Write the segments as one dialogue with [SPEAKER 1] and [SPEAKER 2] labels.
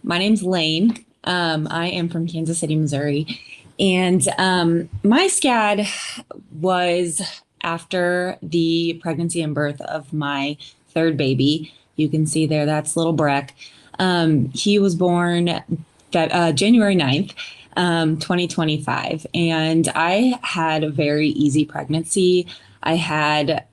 [SPEAKER 1] My name's Layne. I am from Kansas City, Missouri. And my SCAD was after the pregnancy and birth of my third baby. You can see there, that's little Breck. He was born January 9th, 2025. And I had a very easy pregnancy. I had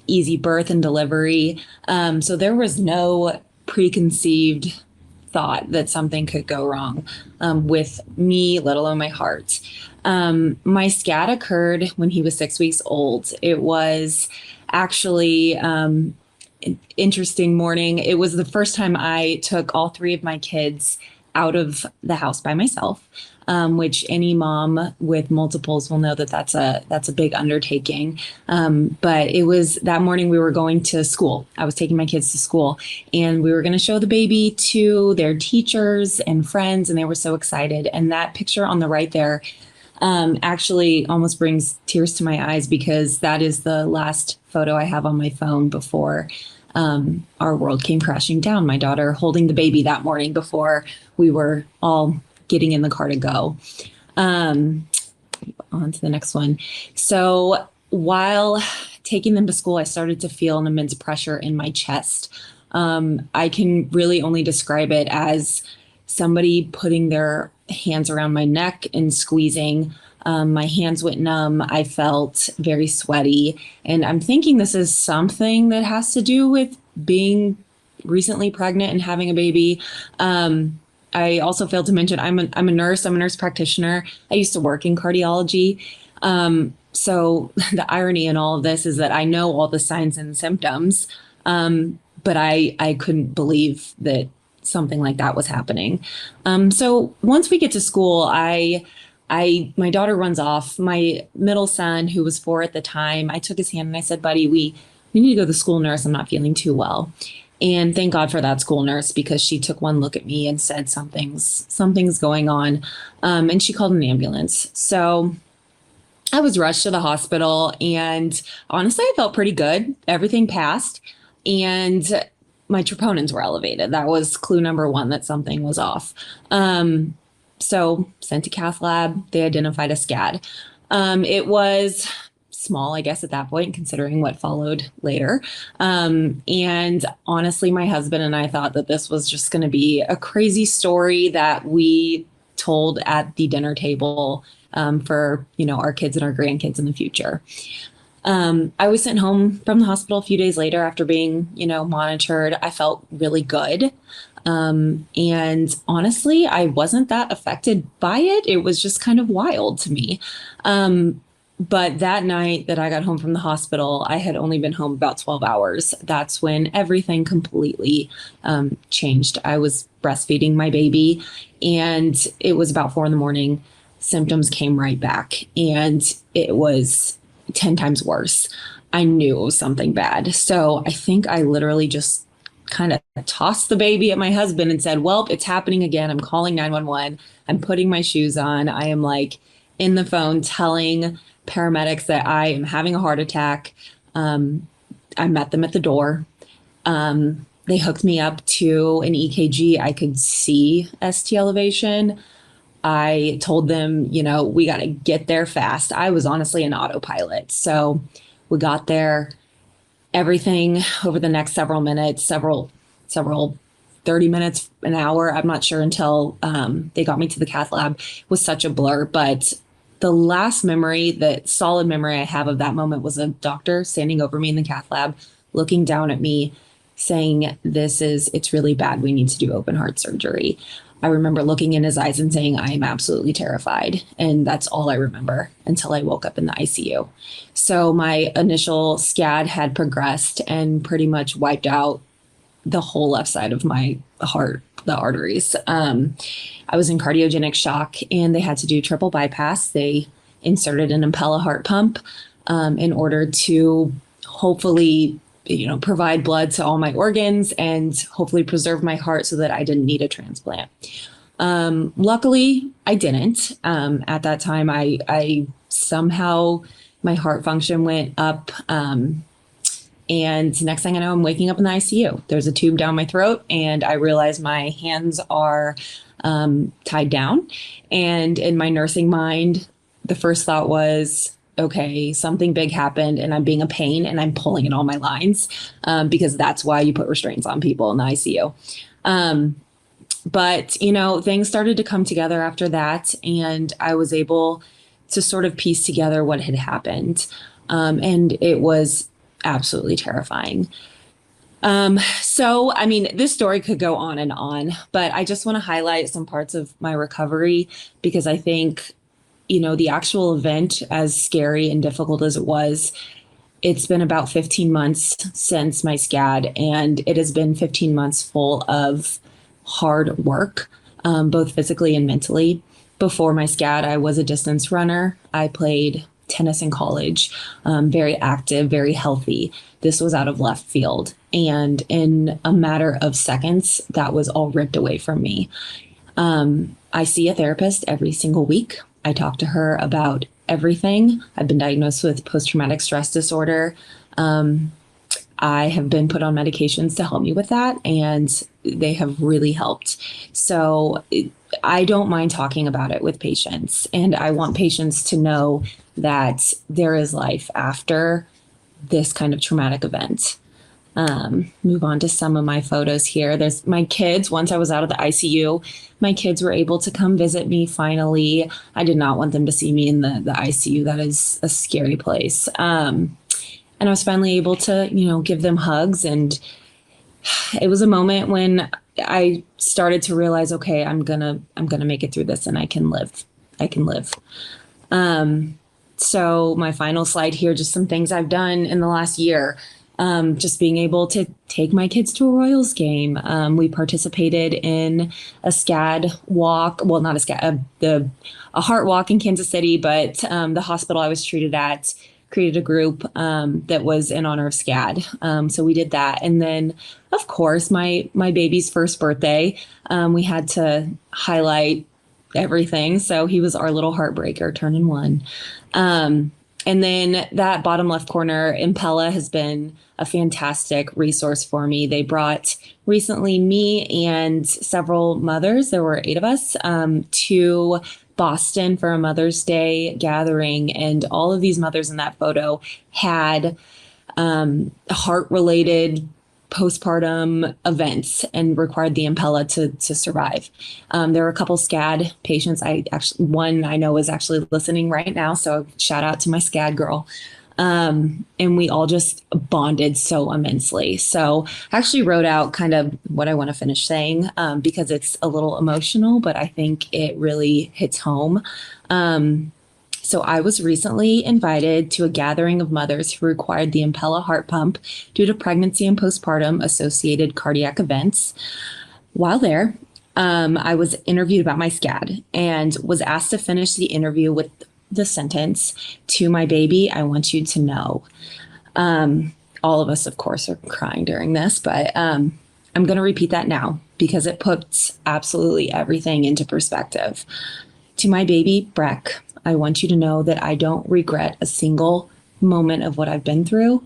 [SPEAKER 1] easy birth and delivery. So there was no preconceived thought that something could go wrong with me, let alone my heart. My SCAD occurred when he was 6 weeks old. It was actually an interesting morning. It was the first time I took all three of my kids out of the house by myself, which any mom with multiples will know that that's a big undertaking. But it was that morning we were going to school. I was taking my kids to school, and we were going to show the baby to their teachers and friends, and they were so excited. And that picture on the right there actually almost brings tears to my eyes because that is the last photo I have on my phone before our world came crashing down. My daughter holding the baby that morning before we were all getting in the car to go. On to the next one. So while taking them to school, I started to feel an immense pressure in my chest. I can really only describe it as somebody putting their hands around my neck and squeezing. My hands went numb. I felt very sweaty. And I'm thinking this is something that has to do with being recently pregnant and having a baby. I also failed to mention I'm a nurse. I'm a nurse practitioner. I used to work in cardiology. So the irony in all of this is that I know all the signs and symptoms, but I couldn't believe that something like that was happening. So once we get to school, my daughter runs off. My middle son, who was 4 at the time, I took his hand and I said, buddy, we need to go to the school nurse. I'm not feeling too well. And thank God for that school nurse because she took one look at me and said something's going on. And she called an ambulance. So I was rushed to the hospital and honestly, I felt pretty good. Everything passed and my troponins were elevated. That was clue number one that something was off. So sent to cath lab, they identified a SCAD. It was small, I guess, at that point, considering what followed later. And honestly, my husband and I thought that this was just going to be a crazy story that we told at the dinner table for, our kids and our grandkids in the future. I was sent home from the hospital a few days later after being, monitored. I felt really good. And honestly, I wasn't that affected by it. It was just kind of wild to me. But that night that I got home from the hospital, I had only been home about 12 hours. That's when everything completely changed. I was breastfeeding my baby and it was about 4 a.m. Symptoms came right back and it was 10 times worse. I knew it was something bad. So I think I literally just kind of tossed the baby at my husband and said, well, it's happening again. I'm calling 911. I'm putting my shoes on. I am like in the phone telling paramedics that I am having a heart attack. I met them at the door. They hooked me up to an EKG. I could see ST elevation. I told them, we got to get there fast. I was honestly an autopilot. So we got there. Everything over the next several minutes, several 30 minutes, an hour, I'm not sure until they got me to the cath lab, was such a blur. But the last memory, the solid memory I have of that moment was a doctor standing over me in the cath lab, looking down at me, saying, it's really bad. We need to do open heart surgery. I remember looking in his eyes and saying, I am absolutely terrified. And that's all I remember until I woke up in the ICU. So my initial SCAD had progressed and pretty much wiped out the whole left side of my heart, the arteries. I was in cardiogenic shock and they had to do triple bypass. They inserted an Impella heart pump in order to hopefully provide blood to all my organs and hopefully preserve my heart so that I didn't need a transplant. Luckily, I didn't. At that time, I somehow, my heart function went up And next thing I know, I'm waking up in the ICU. There's a tube down my throat, and I realize my hands are tied down. And in my nursing mind, the first thought was, okay, something big happened and I'm being a pain and I'm pulling at all my lines, because that's why you put restraints on people in the ICU. But, things started to come together after that, and I was able to sort of piece together what had happened. And it was absolutely terrifying. This story could go on, but I just want to highlight some parts of my recovery, because I think, the actual event, as scary and difficult as it was, it's been about 15 months since my SCAD, and it has been 15 months full of hard work, both physically and mentally. Before my SCAD, I was a distance runner. I played tennis in college, very active, very healthy. This was out of left field. And in a matter of seconds, that was all ripped away from me. I see a therapist every single week. I talk to her about everything. I've been diagnosed with post-traumatic stress disorder. I have been put on medications to help me with that, and they have really helped. So I don't mind talking about it with patients, and I want patients to know that there is life after this kind of traumatic event. Move on to some of my photos here. There's my kids. Once I was out of the ICU, my kids were able to come visit me finally. I did not want them to see me in the ICU. That is a scary place. And I was finally able to, give them hugs. And it was a moment when I started to realize, okay, I'm gonna make it through this, and I can live. So my final slide here, just some things I've done in the last year. Just being able to take my kids to a Royals game. We participated in a SCAD walk. Well, not a SCAD, a heart walk in Kansas City, but the hospital I was treated at created a group that was in honor of SCAD. So we did that. And then, of course, my baby's first birthday, we had to highlight everything. So he was our little heartbreaker, turning 1. And then that bottom left corner, Impella has been a fantastic resource for me. They brought recently me and several mothers, there were 8 of us, to Boston for a Mother's Day gathering. And all of these mothers in that photo had heart-related postpartum events and required the Impella to survive. There were a couple SCAD patients. One I know is actually listening right now, so shout out to my SCAD girl. And we all just bonded so immensely. So I actually wrote out kind of what I want to finish saying, because it's a little emotional, but I think it really hits home. So I was recently invited to a gathering of mothers who required the Impella heart pump due to pregnancy and postpartum associated cardiac events. While there, I was interviewed about my SCAD and was asked to finish the interview with the sentence, "To my baby, I want you to know." All of us, of course, are crying during this, but I'm going to repeat that now because it puts absolutely everything into perspective. "To my baby, Breck, I want you to know that I don't regret a single moment of what I've been through.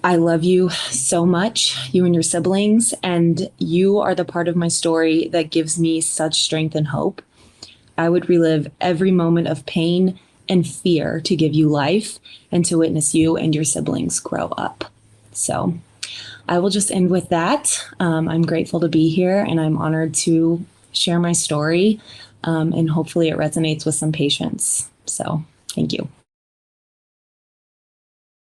[SPEAKER 1] I love you so much, you and your siblings, and you are the part of my story that gives me such strength and hope. I would relive every moment of pain and fear to give you life and to witness you and your siblings grow up." So I will just end with that. I'm grateful to be here, and I'm honored to share my story. And hopefully it resonates with some patients. So thank you.